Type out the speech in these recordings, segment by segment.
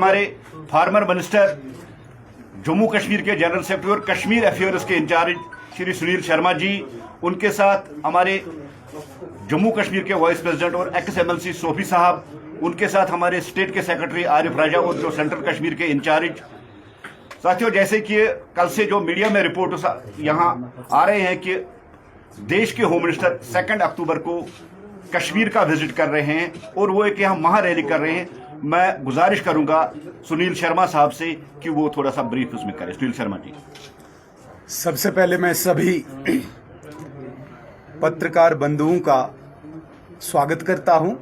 हमारे farmer minister Jammu Kashmir के general secretary और कश्मीर अफेयर्स के इंचार्ज श्री सुनील शर्मा जी, उनके साथ हमारे जम्मू कश्मीर के वाइस प्रेसिडेंट और एक्स MLC सोफी साहब, उनके साथ हमारे स्टेट के सेक्रेटरी आरिफ राजा और जो सेंट्रल कश्मीर के इंचार्ज। साथियों, जैसे कि कल से जो मीडिया में रिपोर्ट यहाँ आ रहे हैं कि देश के होम मिनिस्टर 2 अक्टूबर को कश्मीर का विजिट कर रहे हैं और वो एक यहाँ महारैली कर रहे हैं। मैं गुजारिश करूंगा सुनील शर्मा साहब से कि वो थोड़ा सा ब्रीफ उसमें करें। सुनील शर्मा जी। सबसे पहले मैं सभी पत्रकार बंधुओं का स्वागत करता हूं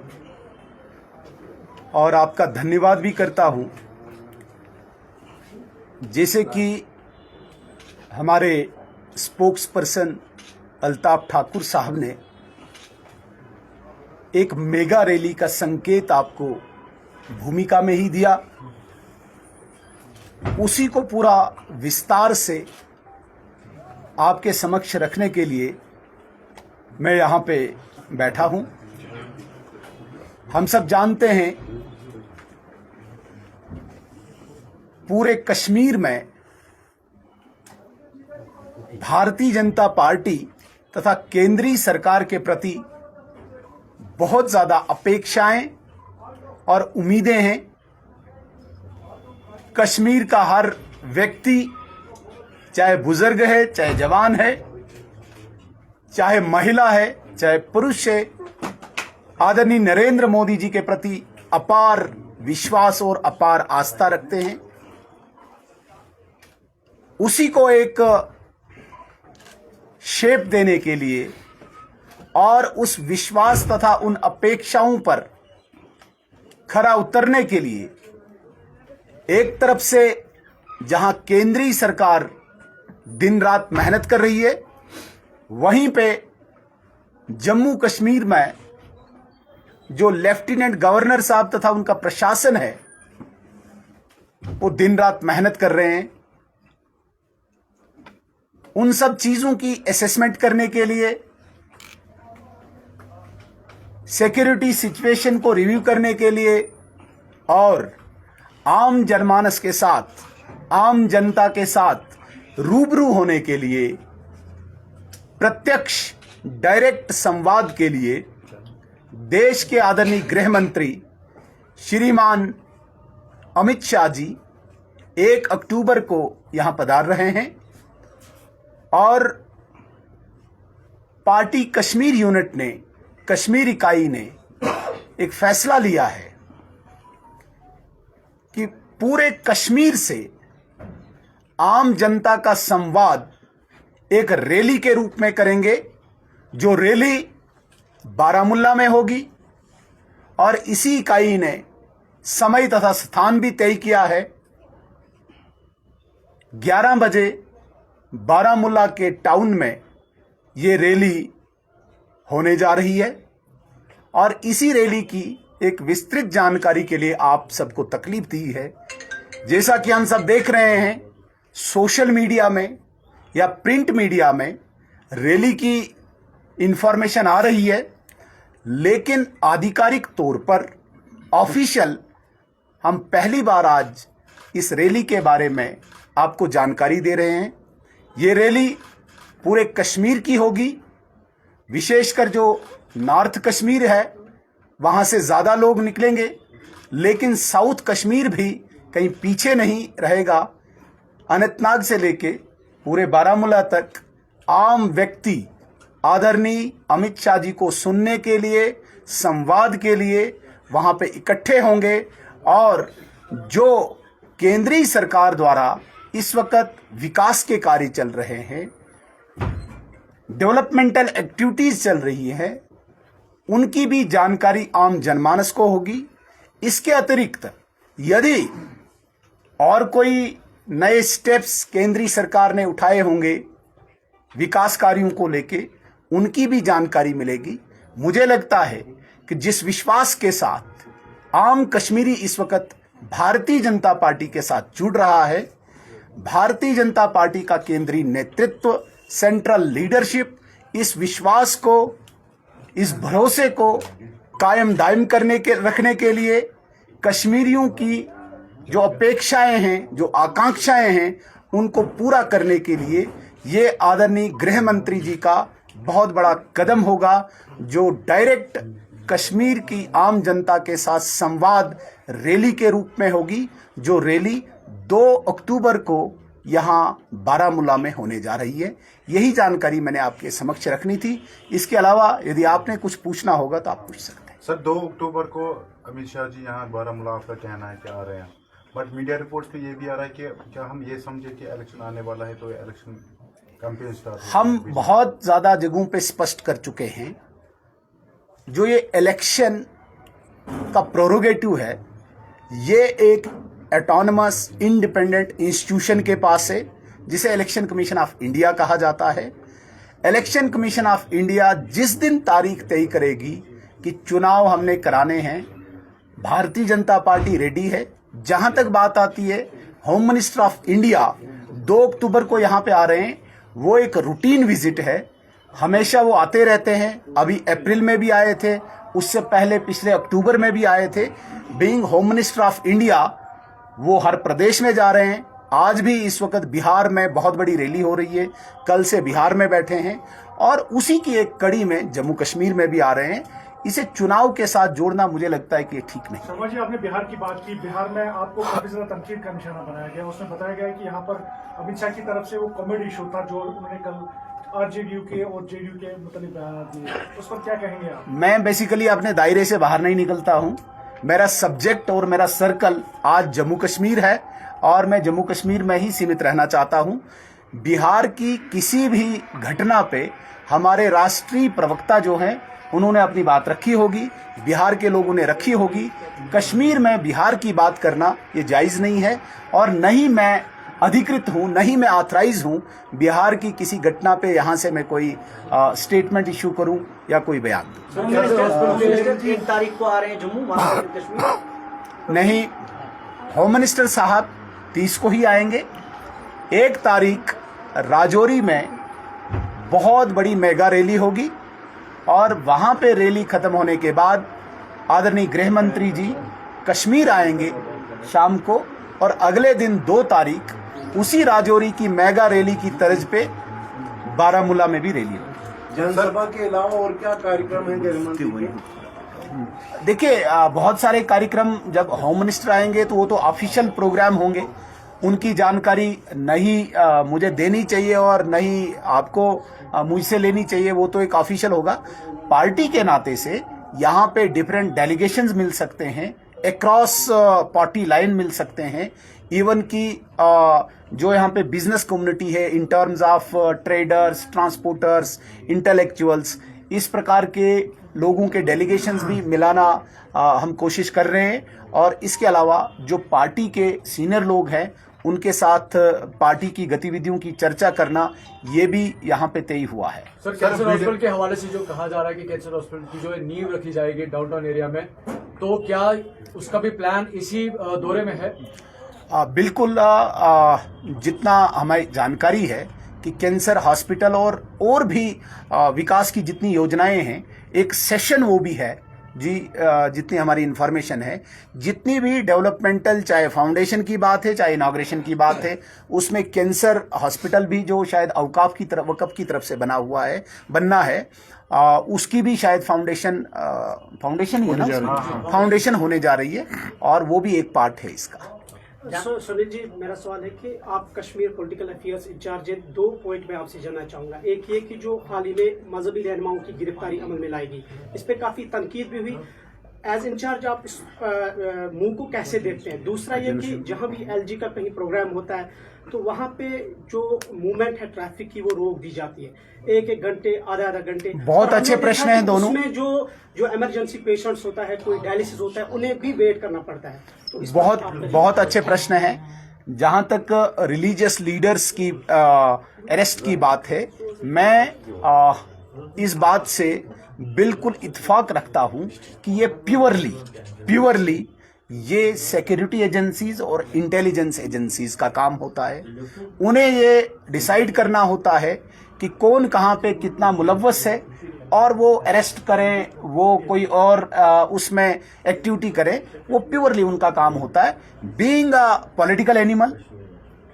और आपका धन्यवाद भी करता हूं। जैसे कि हमारे स्पोक्स पर्सन अल्ताफ ठाकुर साहब ने एक मेगा रैली का संकेत आपको भूमिका में ही दिया, उसी को पूरा विस्तार से आपके समक्ष रखने के लिए मैं यहाँ पे बैठा हूँ। हम सब जानते हैं पूरे कश्मीर में भारतीय जनता पार्टी तथा केंद्रीय सरकार के प्रति बहुत ज़्यादा अपेक्षाएं और उम्मीदें हैं। कश्मीर का हर व्यक्ति, चाहे बुजुर्ग है, चाहे जवान है, चाहे महिला है, चाहे पुरुष है, आदरणीय नरेंद्र मोदी जी के प्रति अपार विश्वास और अपार आस्था रखते हैं। उसी को एक शेप देने के लिए और उस विश्वास तथा उन अपेक्षाओं पर खरा उतरने के लिए एक तरफ से जहां केंद्रीय सरकार दिन रात मेहनत कर रही है, वहीं पे जम्मू कश्मीर में जो लेफ्टिनेंट गवर्नर साहब तथा उनका प्रशासन है वो दिन रात मेहनत कर रहे हैं। उन सब चीजों की असेसमेंट करने के लिए, सिक्योरिटी सिचुएशन को रिव्यू करने के लिए और आम जनमानस के साथ, आम जनता के साथ रूबरू होने के लिए, प्रत्यक्ष डायरेक्ट संवाद के लिए देश के आदरणीय गृह मंत्री श्रीमान अमित शाह जी 1 अक्टूबर को यहां पधार रहे हैं और पार्टी कश्मीर यूनिट ने, कश्मीर इकाई ने एक फैसला लिया है कि पूरे कश्मीर से आम जनता का संवाद एक रैली के रूप में करेंगे, जो रैली बारामुल्ला में होगी। और इसी इकाई ने समय तथा स्थान भी तय किया है। 11 बजे बारामुल्ला के टाउन में ये रैली होने जा रही है और इसी रैली की एक विस्तृत जानकारी के लिए आप सबको तकलीफ दी है। जैसा कि हम सब देख रहे हैं सोशल मीडिया में या प्रिंट मीडिया में रैली की इंफॉर्मेशन आ रही है, लेकिन आधिकारिक तौर पर ऑफिशियल हम पहली बार आज इस रैली के बारे में आपको जानकारी दे रहे हैं। ये रैली पूरे कश्मीर की होगी, विशेषकर जो नॉर्थ कश्मीर है वहाँ से ज़्यादा लोग निकलेंगे, लेकिन साउथ कश्मीर भी कहीं पीछे नहीं रहेगा। अनंतनाग से लेके पूरे बारामूला तक आम व्यक्ति आदरणीय अमित शाह जी को सुनने के लिए, संवाद के लिए वहाँ पे इकट्ठे होंगे और जो केंद्रीय सरकार द्वारा इस वक्त विकास के कार्य चल रहे हैं, डेवलपमेंटल एक्टिविटीज चल रही हैं, उनकी भी जानकारी आम जनमानस को होगी। इसके अतिरिक्त यदि और कोई नए स्टेप्स केंद्रीय सरकार ने उठाए होंगे विकास कार्यों को लेके, उनकी भी जानकारी मिलेगी। मुझे लगता है कि जिस विश्वास के साथ आम कश्मीरी इस वक्त भारतीय जनता पार्टी के साथ जुड़ रहा है, भारतीय जनता पार्टी का केंद्रीय नेतृत्व, सेंट्रल लीडरशिप इस विश्वास को, इस भरोसे को कायम दायम रखने के लिए कश्मीरियों की जो अपेक्षाएं हैं, जो आकांक्षाएं हैं, उनको पूरा करने के लिए ये आदरणीय गृह मंत्री जी का बहुत बड़ा कदम होगा, जो डायरेक्ट कश्मीर की आम जनता के साथ संवाद रैली के रूप में होगी, जो रैली 2 अक्टूबर को यहाँ बारामूला में होने जा रही है। यही जानकारी मैंने आपके समक्ष रखनी थी। इसके अलावा यदि आपने कुछ पूछना होगा तो आप पूछ सकते हैं। सर, 2 अक्टूबर को अमित शाह जी यहाँ बारामूला, आपका कहना है कि आ रहे हैं, बट मीडिया रिपोर्ट्स पे ये भी आ रहा है कि क्या हम ये समझे कि इलेक्शन आने वाला है तो इलेक्शन कैंपेन स्टार्ट हम बहुत ज्यादा जगहों पे स्पष्ट कर चुके हैं, जो ये इलेक्शन का प्रोरोगेटिव है, ये एक ऑटोनमस इंडिपेंडेंट इंस्टीट्यूशन के पास है, जिसे इलेक्शन कमीशन ऑफ इंडिया कहा जाता है। इलेक्शन कमीशन ऑफ इंडिया जिस दिन तारीख तय करेगी कि चुनाव हमने कराने हैं, भारतीय जनता पार्टी रेडी है। जहां तक बात आती है, होम मिनिस्टर ऑफ इंडिया 2 अक्टूबर को यहां पे आ रहे हैं, वो एक रूटीन विजिट है, हमेशा वो आते रहते हैं। अभी अप्रैल में भी आए थे, उससे पहले पिछले अक्टूबर में भी आए थे। Being home minister of India वो हर प्रदेश में जा रहे हैं। आज भी इस वक्त बिहार में बहुत बड़ी रैली हो रही है, कल से बिहार में बैठे हैं, और उसी की एक कड़ी में जम्मू कश्मीर में भी आ रहे हैं। इसे चुनाव के साथ जोड़ना मुझे लगता है कि ये ठीक नहीं। शर्मा जी, आपने बिहार की बात की। बिहार में आपको काफी ज्यादा तनकीद का निशाना बनाया गया। उसमें बताया गया कि यहाँ पर अमित शाह की तरफ से वो कॉमेडी शो था जो उन्होंने कल आरजेडीयू के और जेडीयू के मतलब बयान दिए, उस पर क्या कहेंगे आप? मैं बेसिकली अपने दायरे से बाहर नहीं निकलता हूं। मेरा सब्जेक्ट और मेरा सर्कल आज जम्मू कश्मीर है, और मैं जम्मू कश्मीर में ही सीमित रहना चाहता हूं। बिहार की किसी भी घटना पे हमारे राष्ट्रीय प्रवक्ता जो हैं, उन्होंने अपनी बात रखी होगी, बिहार के लोगों ने रखी होगी। कश्मीर में बिहार की बात करना ये जायज़ नहीं है, और न ही मैं अधिकृत हूं, न ही मैं ऑथराइज हूं बिहार की किसी घटना पे यहां से मैं कोई स्टेटमेंट इशू करूं या कोई बयान दूं। 1 तारीख को आ रहे हैं जम्मू कश्मीर? नहीं, होम मिनिस्टर साहब 30 को ही आएंगे। 1 तारीख राजौरी में बहुत बड़ी मेगा रैली होगी, और वहां पे रैली खत्म होने के बाद आदरणीय गृह मंत्री जी कश्मीर आएंगे शाम को, और अगले दिन 2 तारीख उसी राजौरी की मेगा रैली की तर्ज पे बारामूला में भी रैली होगी। जनसभा के अलावा और क्या कार्यक्रम है गृह मंत्री के? देखिए, बहुत सारे कार्यक्रम, जब होम मिनिस्टर आएंगे तो वो तो ऑफिशियल प्रोग्राम होंगे, उनकी जानकारी नहीं मुझे देनी चाहिए और नहीं आपको मुझसे लेनी चाहिए, वो तो एक ऑफिशियल होगा। पार्टी के नाते से यहाँ पे डिफरेंट डेलीगेशंस मिल सकते हैं, अक्रॉस पार्टी लाइन मिल सकते हैं, इवन की जो यहाँ पे बिजनेस कम्युनिटी है in terms of traders, transporters, intellectuals, इस प्रकार के लोगों के डेलीगेशंस भी मिलाना हम कोशिश कर रहे हैं। और इसके अलावा जो पार्टी के सीनियर लोग हैं, उनके साथ पार्टी की गतिविधियों की चर्चा करना, ये भी यहाँ पे तय हुआ है। सर, कैंसर हॉस्पिटल के हवाले से जो कहा जा रहा है कि कैंसर हॉस्पिटल की जो नींव रखी जाएगी डाउनटाउन एरिया में, तो क्या उसका भी प्लान इसी दौरे में है? बिल्कुल, जितना हमें जानकारी है कि कैंसर हॉस्पिटल और भी विकास की जितनी योजनाएं हैं, एक सेशन वो भी है जी, जितनी हमारी इंफॉर्मेशन है, जितनी भी डेवलपमेंटल, चाहे फाउंडेशन की बात है, चाहे इनॉग्रेशन की बात है, उसमें कैंसर हॉस्पिटल भी जो शायद वक़फ़ की तरफ से बनना है, उसकी भी शायद फाउंडेशन ही है ना, फाउंडेशन होने जा रही है, और वो भी एक पार्ट है इसका। सुनील जी, मेरा सवाल है कि आप कश्मीर पॉलिटिकल अफेयर्स इंचार्ज हैं। 2 पॉइंट मैं आपसे जानना चाहूंगा। एक ये कि जो हाल ही में मजहबी रहनुमाओं की गिरफ्तारी अमल में लाएगी, इस पे काफी तनकीद भी हुई। एज इंचार्ज आप इस मूव को कैसे देखते हैं? दूसरा ये कि जहां भी एलजी का कहीं प्रोग्राम होता है तो वहां पे जो मूवमेंट है ट्रैफिक की, वो रोक दी जाती है 1-1 घंटे, आधा घंटे। बहुत अच्छे प्रश्न हैं दोनों। उसमें जो इमरजेंसी पेशेंट्स होता है, कोई डायलिसिस होता है, उन्हें भी वेट करना पड़ता है। तो बहुत अच्छे प्रश्न हैं। जहां तक रिलीजियस लीडर्स की अरेस्ट की बात है, मैं इस बात से बिल्कुल इत्तेफाक रखता हूं कि ये प्योरली ये सिक्योरिटी एजेंसीज और इंटेलिजेंस एजेंसीज का काम होता है। उन्हें ये डिसाइड करना होता है कि कौन कहां पे कितना मुलव्वस है, और वो अरेस्ट करें, वो कोई और उसमें एक्टिविटी करें, वो प्योरली उनका काम होता है। बीइंग अ पॉलिटिकल एनिमल,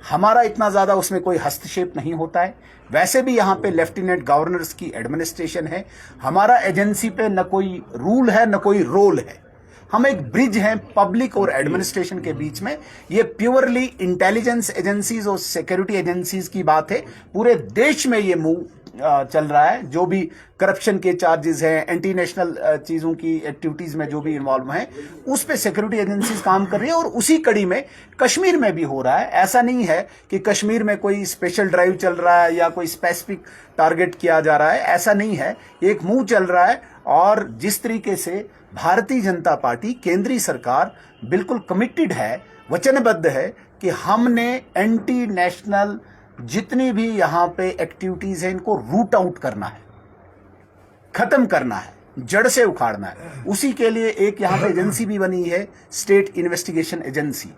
हमारा इतना ज्यादा उसमें कोई हस्तक्षेप नहीं होता है। वैसे भी यहाँ पे लेफ्टिनेंट गवर्नर्स की एडमिनिस्ट्रेशन है, हमारा एजेंसी पे न कोई रूल है न कोई रोल है। हम एक ब्रिज हैं पब्लिक और एडमिनिस्ट्रेशन के बीच में। ये प्योरली इंटेलिजेंस एजेंसीज और सिक्योरिटी एजेंसीज की बात है। पूरे देश में ये मूव चल रहा है। जो भी करप्शन के चार्जेस हैं, एंटी नेशनल चीजों की एक्टिविटीज में जो भी इन्वॉल्व हैं, उस पे सिक्योरिटी एजेंसीज काम कर रही है और उसी कड़ी में कश्मीर में भी हो रहा है। ऐसा नहीं है कि कश्मीर में कोई स्पेशल ड्राइव चल रहा है या कोई स्पेसिफिक टारगेट किया जा रहा है, ऐसा नहीं है। एक मूव चल रहा है और जिस तरीके से भारतीय जनता पार्टी, केंद्रीय सरकार बिल्कुल कमिटेड है, वचनबद्ध है कि हमने एंटी नेशनल जितनी भी यहां पे एक्टिविटीज हैं इनको रूट आउट करना है, खत्म करना है, जड़ से उखाड़ना है। उसी के लिए एक यहां पे एजेंसी भी बनी है, state investigation agency.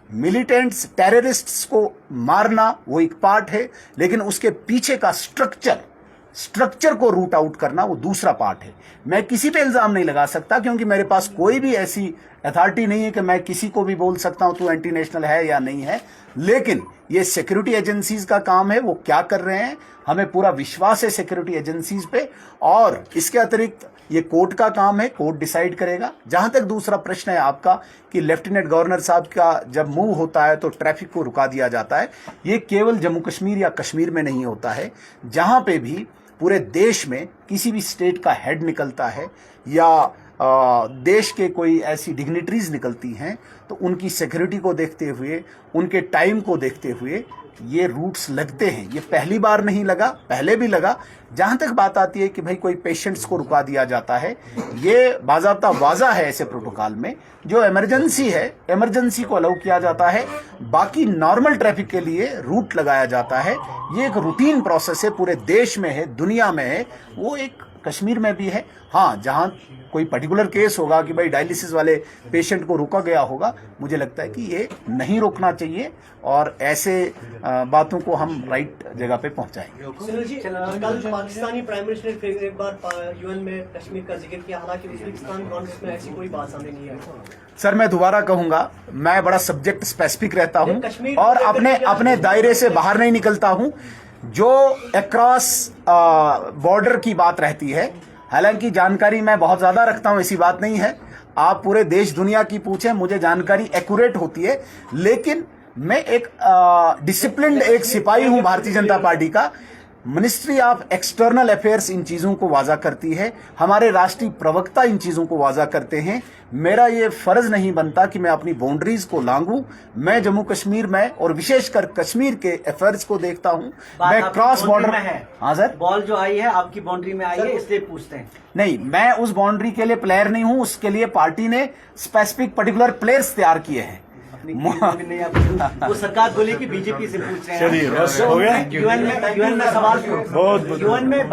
Militants, terrorists को मारना वो एक पार्ट है, लेकिन उसके पीछे का स्ट्रक्चर को रूट आउट करना वो दूसरा पार्ट है। मैं किसी पे इल्जाम नहीं लगा सकता क्योंकि मेरे पास कोई भी ऐसी अथॉरिटी नहीं है कि मैं किसी को भी बोल सकता हूं तू एंटी नेशनल है या नहीं है। लेकिन ये सिक्योरिटी एजेंसीज का काम है, वो क्या कर रहे हैं हमें पूरा विश्वास है सिक्योरिटी एजेंसीज पे। और इसके अतिरिक्त ये कोर्ट का काम है, कोर्ट डिसाइड करेगा। जहां तक दूसरा प्रश्न है आपका कि लेफ्टिनेंट गवर्नर साहब का जब मूव होता है तो ट्रैफिक को रुका दिया जाता है, ये केवल जम्मू कश्मीर या कश्मीर में नहीं होता है। जहां पे भी पूरे देश में किसी भी स्टेट का हेड निकलता है या देश के कोई ऐसी डिग्निटरीज निकलती हैं, तो उनकी सिक्योरिटी को देखते हुए, उनके टाइम को देखते हुए ये रूट्स लगते हैं। ये पहली बार नहीं लगा, पहले भी लगा। जहां तक बात आती है कि भाई कोई पेशेंट्स को रुका दिया जाता है, ये बाज़ाब्ता वाज़ा है ऐसे प्रोटोकॉल में। जो इमरजेंसी है, इमरजेंसी को अलाउ किया जाता है, बाकी नॉर्मल ट्रैफिक के लिए रूट लगाया जाता है। ये एक रूटीन प्रोसेस है, पूरे देश में है, दुनिया में है, वो एक कश्मीर में भी है। हाँ, जहां कोई पर्टिकुलर केस होगा कि भाई डायलिसिस वाले पेशेंट को रोका गया होगा, मुझे लगता है कि ये नहीं रोकना चाहिए और ऐसे बातों को हम राइट जगह पे पहुंचाएंगे। सुनील जी, कल पाकिस्तानी प्राइम मिनिस्टर ने फिर एक बार यूएन में कश्मीर का जिक्र किया, हालांकि उज़्बेकिस्तान कॉन्फ्रेंस में ऐसी कोई बात सामने नहीं आई। सर, मैं दोबारा कहूंगा, मैं बड़ा सब्जेक्ट स्पेसिफिक रहता हूं और अपने दायरे से बाहर नहीं निकलता हूं। जो अक्रॉस बॉर्डर की बात रहती है, हालांकि जानकारी मैं बहुत ज्यादा रखता हूं, ऐसी बात नहीं है। आप पूरे देश दुनिया की पूछें, मुझे जानकारी एक्यूरेट होती है। लेकिन मैं एक डिसिप्लिन्ड एक सिपाही हूं भारतीय जनता पार्टी का। Ministry of external affairs in चीजों को वाजा करती है, हमारे राष्ट्रीय प्रवक्ता इन चीजों को वाजा करते हैं। मेरा ये फर्ज नहीं बनता कि मैं अपनी बाउंड्रीज को लांघूं। मैं जम्मू कश्मीर में और विशेषकर कश्मीर के अफेयर्स को देखता हूं। मैं क्रॉस बॉर्डर में है। हाँ सर, बॉल जो आई है आपकी बाउंड्री में आई है, इसलिए पूछते हैं। नहीं, मैं उस बाउंड्री के लिए प्लेयर नहीं हूं, उसके लिए पार्टी ने स्पेसिफिक पर्टिकुलर प्लेयर्स तैयार किए हैं। वो सरकार बोले कि बीजेपी से पूछ रहे हैं। चलिए, बस हो गया। यूएन में सवाल, यूएन में